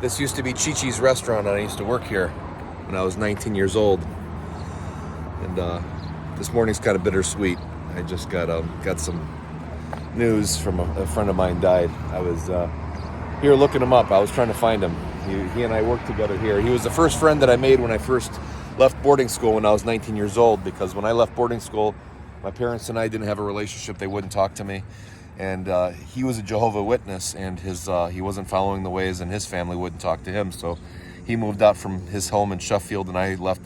This used to be Chi-Chi's restaurant, and I used to work here when I was 19 years old. And this morning's kind of bittersweet. I just got some news from a friend of mine died. I was here looking him up. I was trying to find him. He and I worked together here. He was the first friend that I made when I first left boarding school when I was 19 years old, because when I left boarding school, my parents and I didn't have a relationship. They wouldn't talk to me. And he was a Jehovah's Witness, and he wasn't following the ways, and his family wouldn't talk to him. So he moved out from his home in Sheffield, and I left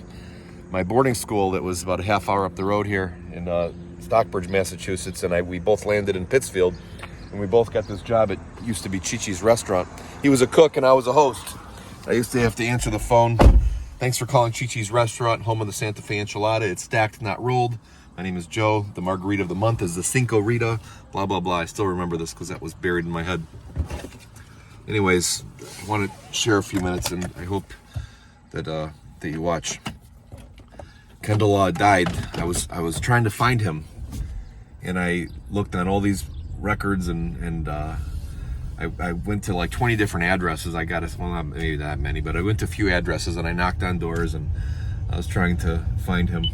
my boarding school that was about a half hour up the road here in Stockbridge, Massachusetts, and we both landed in Pittsfield, and we both got this job at used to be Chi-Chi's restaurant. He was a cook, and I was a host. I used to have to answer the phone. Thanks for calling Chi-Chi's restaurant, home of the Santa Fe enchilada. It's stacked, not rolled. My name is Joe. The margarita of the month is the Cinco Rita. Blah, blah, blah. I still remember this because that was buried in my head. Anyways, I want to share a few minutes, and I hope that you watch. Kendall died. I was trying to find him, and I looked on all these records, and I went to like 20 different addresses. I got not maybe that many, but I went to a few addresses, and I knocked on doors, and I was trying to find him.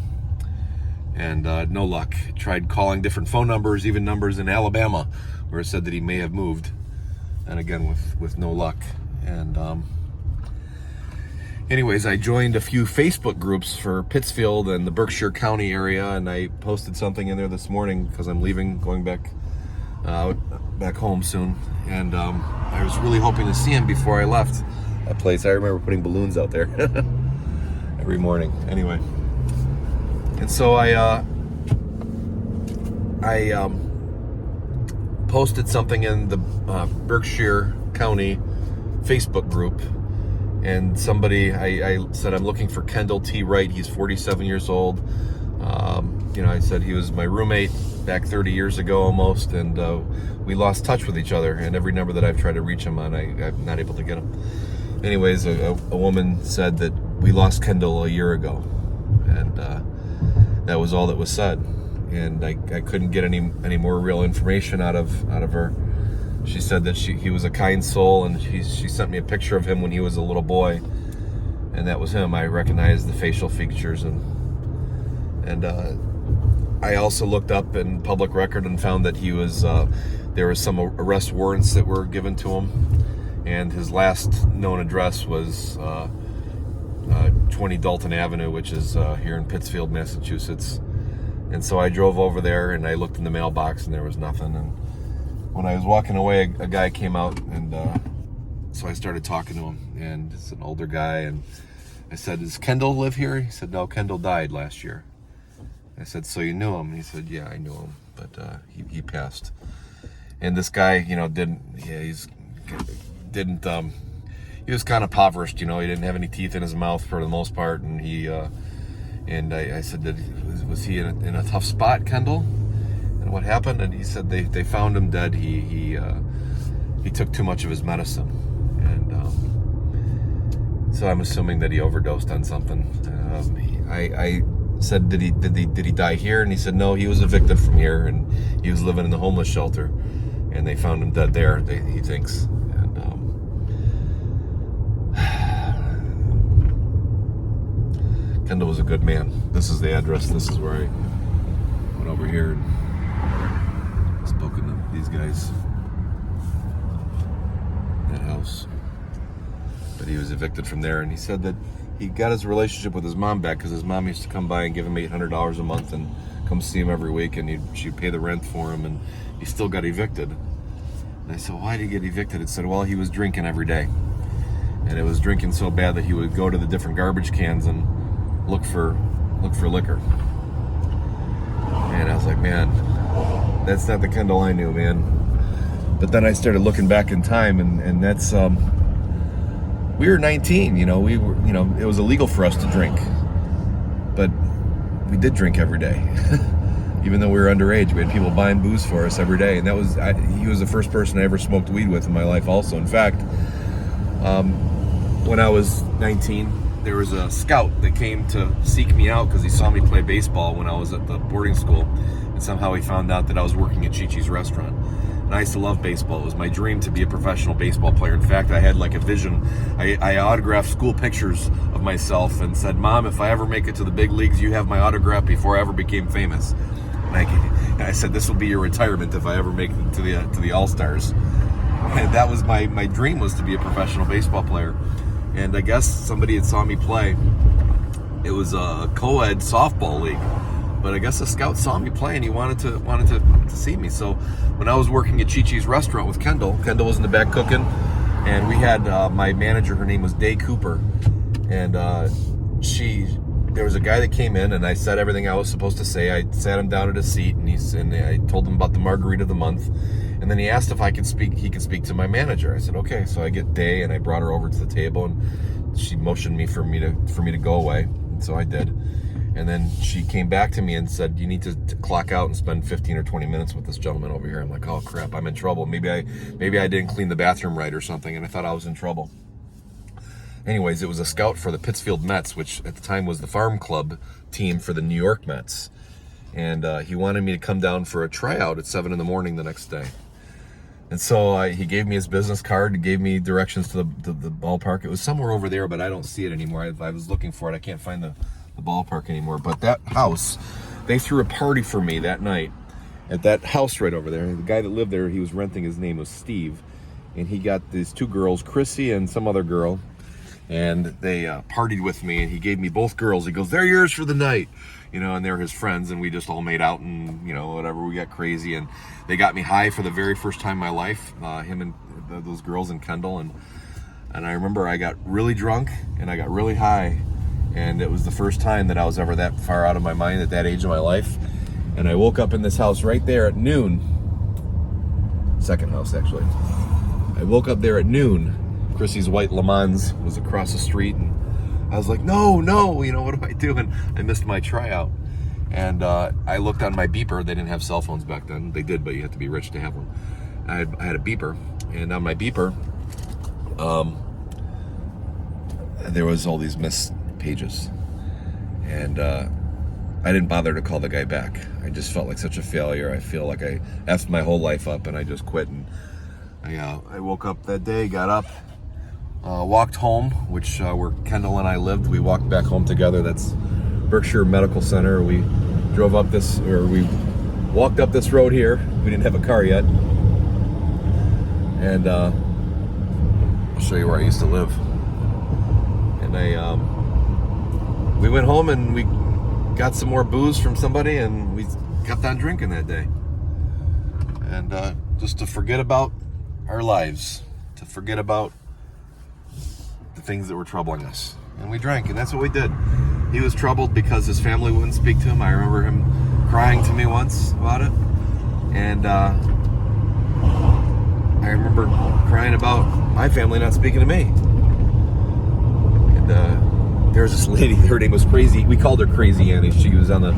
And no luck. Tried calling different phone numbers, even numbers in Alabama, where it said that he may have moved, and again with no luck. And anyways, I joined a few Facebook groups for Pittsfield and the Berkshire County area, and I posted something in there this morning because I'm leaving, going back home soon. And I was really hoping to see him before I left that place. I remember putting balloons out there every morning. Anyway. And so I posted something in the Berkshire County Facebook group, and I said I'm looking for Kendall T. Wright. He's 47 years old. I said he was my roommate back 30 years ago almost, and we lost touch with each other. And every number that I've tried to reach him on, I'm not able to get him. Anyways, a woman said that we lost Kendall a year ago, and that was all that was said, and I couldn't get any more real information out of her. She said that he was a kind soul, and she sent me a picture of him when he was a little boy, and that was him. I recognized the facial features, and I also looked up in public record and found that he was there was some arrest warrants that were given to him, and his last known address was 20 Dalton Avenue, which is here in Pittsfield, Massachusetts. And so I drove over there, and I looked in the mailbox, and there was nothing. And when I was walking away, a guy came out, and so I started talking to him, and it's an older guy, and I said, "Does Kendall live here?" He said, "No, Kendall died last year." I said, "So you knew him?" And he said, "Yeah, I knew him, but he passed." And this guy, he was kind of impoverished, he didn't have any teeth in his mouth for the most part, and I said, was he in a tough spot, Kendall? And what happened? And he said they found him dead. He took too much of his medicine, and so I'm assuming that he overdosed on something. I said, did he die here? And he said, no, he was evicted from here, and he was living in the homeless shelter, and they found him dead there, he thinks. Kendall was a good man. This is the address. This is where I went over here and spoken to these guys. That house. But he was evicted from there, and he said that he got his relationship with his mom back because his mom used to come by and give him $800 a month and come see him every week, and she'd pay the rent for him, and he still got evicted. And I said, why did he get evicted? It said, well, he was drinking every day. And it was drinking so bad that he would go to the different garbage cans and look for liquor. And I was like, man, that's not the Kendall I knew, man. But then I started looking back in time, and that's we were 19, we were, it was illegal for us to drink, but we did drink every day. Even though we were underage, we had people buying booze for us every day, and he was the first person I ever smoked weed with in my life also. In fact, when I was 19, there was a scout that came to seek me out because he saw me play baseball when I was at the boarding school, and somehow he found out that I was working at Chi-Chi's restaurant. And I used to love baseball. It was my dream to be a professional baseball player. In fact, I had like a vision. I autographed school pictures of myself and said, Mom, if I ever make it to the big leagues, you have my autograph before I ever became famous. And I said, this will be your retirement if I ever make it to the All-Stars. And that was my dream, was to be a professional baseball player. And I guess somebody had saw me play. It was a co-ed softball league. But I guess a scout saw me play and he wanted to see me. So when I was working at Chi-Chi's restaurant with Kendall was in the back cooking, and we had my manager, her name was Day Cooper, and there was a guy that came in, and I said everything I was supposed to say. I sat him down at his seat, and I told him about the margarita of the month, and then he asked if he could speak to my manager. I said okay. So I get Day, and I brought her over to the table, and she motioned me for me to go away, and so I did. And then she came back to me and said, you need to clock out and spend 15 or 20 minutes with this gentleman over here. I'm like, oh crap, I'm in trouble. Maybe I didn't clean the bathroom right or something, and I thought I was in trouble. Anyways, it was a scout for the Pittsfield Mets, which at the time was the farm club team for the New York Mets. And he wanted me to come down for a tryout at 7 in the morning the next day. And so he gave me his business card, and gave me directions to the ballpark. It was somewhere over there, but I don't see it anymore. I was looking for it. I can't find the ballpark anymore. But that house, they threw a party for me that night at that house right over there. The guy that lived there, he was renting, his name was Steve, and he got these two girls, Chrissy and some other girl, and they partied with me, and he gave me both girls. He goes, they're yours for the night, and they're his friends, and we just all made out, and whatever, we got crazy, and they got me high for the very first time in my life, him and those girls and Kendall, and I remember I got really drunk and I got really high. And it was the first time that I was ever that far out of my mind at that age of my life. And I woke up in this house right there at noon. Second house, actually. I woke up there at noon. Chrissy's white Le Mans was across the street. And I was like, no, what do I do? And I missed my tryout. And I looked on my beeper. They didn't have cell phones back then. They did, but you had to be rich to have one. I had a beeper. And on my beeper, there was all these missed pages, and I didn't bother to call the guy back. I just felt like such a failure. I feel like I effed my whole life up, and I just quit. And I woke up that day, got up, walked home, which where Kendall and I lived. We walked back home together. That's Berkshire Medical Center. We walked up this road here. We didn't have a car yet, and I'll show you where I used to live. And we went home and we got some more booze from somebody, and we kept on drinking that day. And just to forget about our lives, to forget about the things that were troubling us. And we drank, and that's what we did. He was troubled because his family wouldn't speak to him. I remember him crying to me once about it. And I remember crying about my family not speaking to me. And there was this lady, her name was Crazy. We called her Crazy Annie. She was on the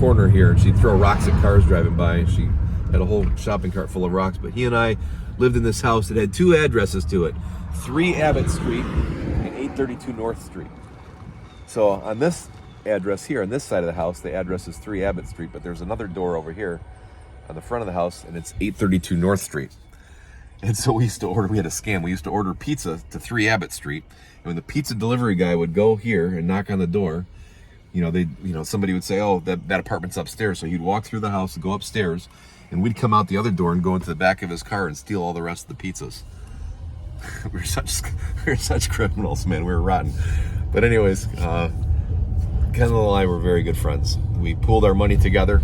corner here, and she'd throw rocks at cars driving by. She had a whole shopping cart full of rocks. But he and I lived in this house that had two addresses to it: 3 Abbott Street and 832 North Street. So on this address here, on this side of the house, the address is 3 Abbott Street, but there's another door over here on the front of the house, and it's 832 North Street. And so we had a scam. We used to order pizza to 3 Abbott Street. And when the pizza delivery guy would go here and knock on the door, somebody would say, oh, that apartment's upstairs. So he'd walk through the house and go upstairs, and we'd come out the other door and go into the back of his car and steal all the rest of the pizzas. we were such criminals, man. We were rotten. But anyways, Kendall and I were very good friends. We pooled our money together,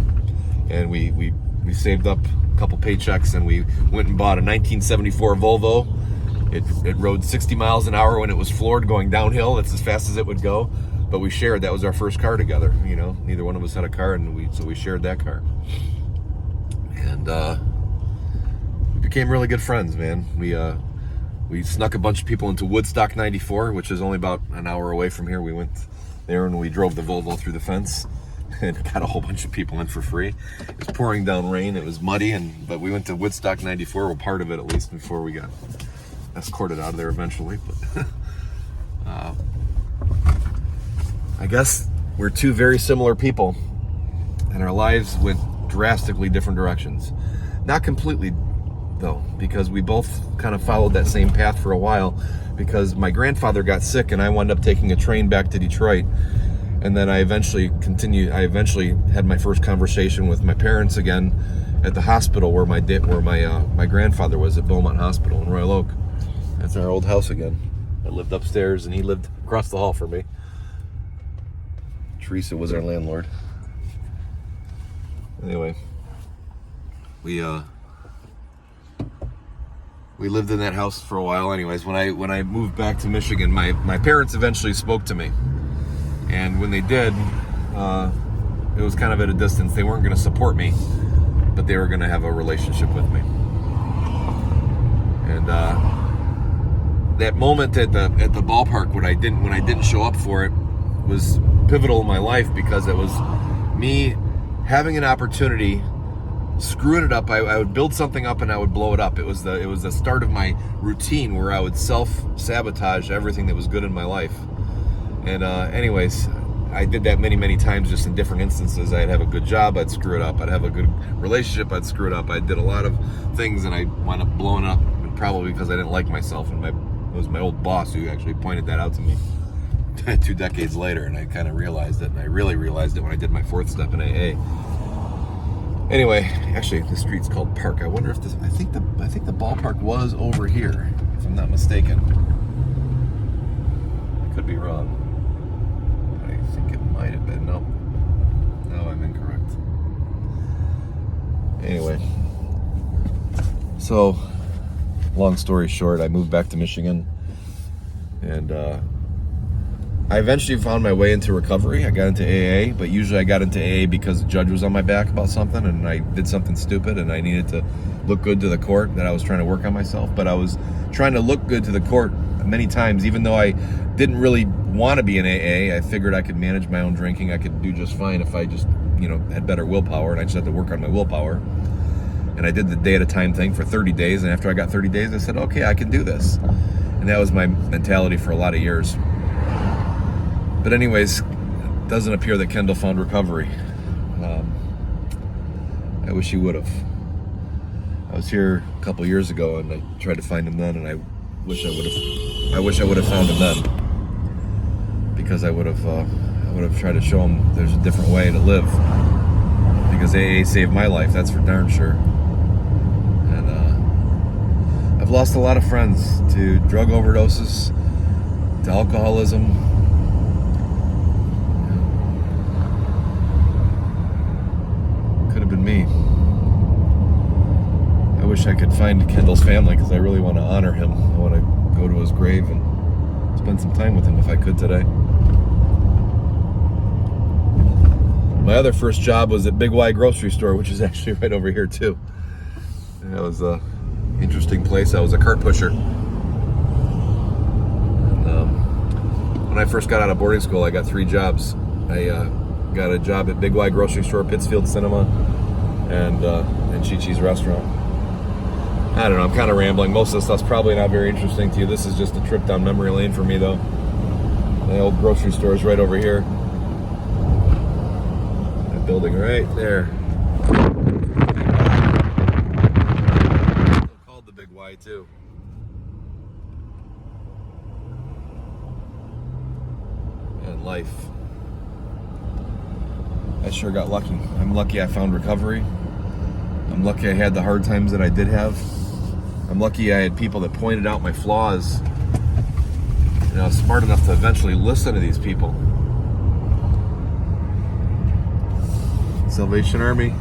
and we saved up a couple paychecks, and we went and bought a 1974 Volvo. It rode 60 miles an hour when it was floored going downhill. That's as fast as it would go. But we shared. That was our first car together. Neither one of us had a car, and so we shared that car. And we became really good friends, man. We snuck a bunch of people into Woodstock 94, which is only about an hour away from here. We went there and we drove the Volvo through the fence and got a whole bunch of people in for free. It was pouring down rain. It was muddy, but we went to Woodstock 94, well, part of it at least, before we got escorted out of there eventually. But I guess we're two very similar people, and our lives went drastically different directions. Not completely though, because we both kind of followed that same path for a while, because my grandfather got sick and I wound up taking a train back to Detroit. And then I eventually had my first conversation with my parents again at the hospital where my grandfather was, at Beaumont Hospital in Royal Oak. That's our old house again. I lived upstairs and he lived across the hall from me. Teresa was our landlord. Anyway, we lived in that house for a while. Anyways, when I moved back to Michigan, my parents eventually spoke to me. And when they did, it was kind of at a distance. They weren't going to support me, but they were going to have a relationship with me. And that moment at the ballpark when I didn't show up for it was pivotal in my life, because it was me having an opportunity, screwing it up. I would build something up and I would blow it up. It was the start of my routine where I would self-sabotage everything that was good in my life. And anyways, I did that many times, just in different instances. I'd have a good job, I'd screw it up. I'd have a good relationship, I'd screw it up. I did a lot of things and I wound up blowing up, probably because I didn't like myself. And it was my old boss who actually pointed that out to me 2 decades later, and I kind of realized it, and I really realized it when I did my 4th step in AA. Anyway, actually, the street's called Park. I wonder if this. I think the ballpark was over here, if I'm not mistaken. I could be wrong. I think it might have been. No, I'm incorrect. Anyway, so long story short, I moved back to Michigan, and I eventually found my way into recovery. I got into AA, but usually I got into AA because the judge was on my back about something and I did something stupid and I needed to look good to the court, that I was trying to work on myself. But I was trying to look good to the court many times, even though I didn't really want to be in AA. I figured I could manage my own drinking. I could do just fine if I just, had better willpower, and I just had to work on my willpower. And I did the day at a time thing for 30 days. And after I got 30 days, I said, okay, I can do this. And that was my mentality for a lot of years. But anyways, it doesn't appear that Kendall found recovery. I wish he would have. I was here a couple years ago and I tried to find him then, and I wish I would have found him then, because I would have tried to show him there's a different way to live. Because AA saved my life, that's for darn sure. And I've lost a lot of friends to drug overdoses, to alcoholism. Been me. I wish I could find Kendall's family, because I really want to honor him. I want to go to his grave and spend some time with him if I could today. My other first job was at Big Y grocery store, which is actually right over here too. And that was a interesting place. I was a cart pusher. And when I first got out of boarding school, I got 3 jobs. I got a job at Big Y grocery store, Pittsfield Cinema, and Chi-Chi's restaurant. I don't know, I'm kind of rambling. Most of the stuff's probably not very interesting to you. This is just a trip down memory lane for me, though. The old grocery store is right over here. That building right there. It's called the Big Y, too. And life. I sure got lucky. I'm lucky I found recovery. I'm lucky I had the hard times that I did have. I'm lucky I had people that pointed out my flaws. And I was smart enough to eventually listen to these people. Salvation Army.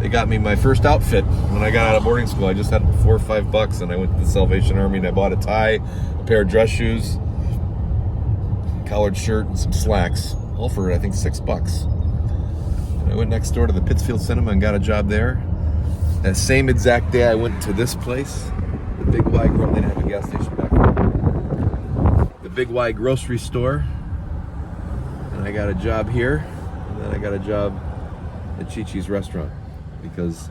They got me my first outfit when I got out of boarding school. I just had $4 or $5 and I went to the Salvation Army and I bought a tie, a pair of dress shoes, a collared shirt, and some slacks. All for, I think, $6. I went next door to the Pittsfield Cinema and got a job there. That same exact day I went to this place, the Big Y, they didn't have a gas station back then. The Big Y grocery store. And I got a job here, and then I got a job at Chi-Chi's restaurant, because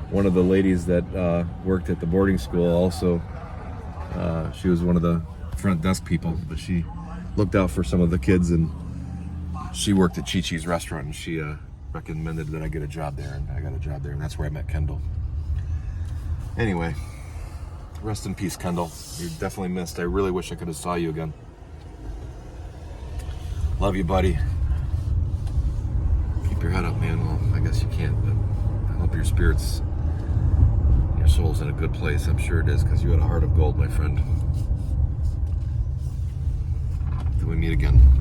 one of the ladies that worked at the boarding school also, she was one of the front desk people, but she looked out for some of the kids, and she worked at Chi-Chi's restaurant, and she recommended that I get a job there, and I got a job there, and that's where I met Kendall. Anyway, rest in peace, Kendall. You're definitely missed. I really wish I could have saw you again. Love you, buddy. Keep your head up, man. Well, I guess you can't, but I hope your spirits, your soul's in a good place. I'm sure it is, because you had a heart of gold, my friend. Till we meet again.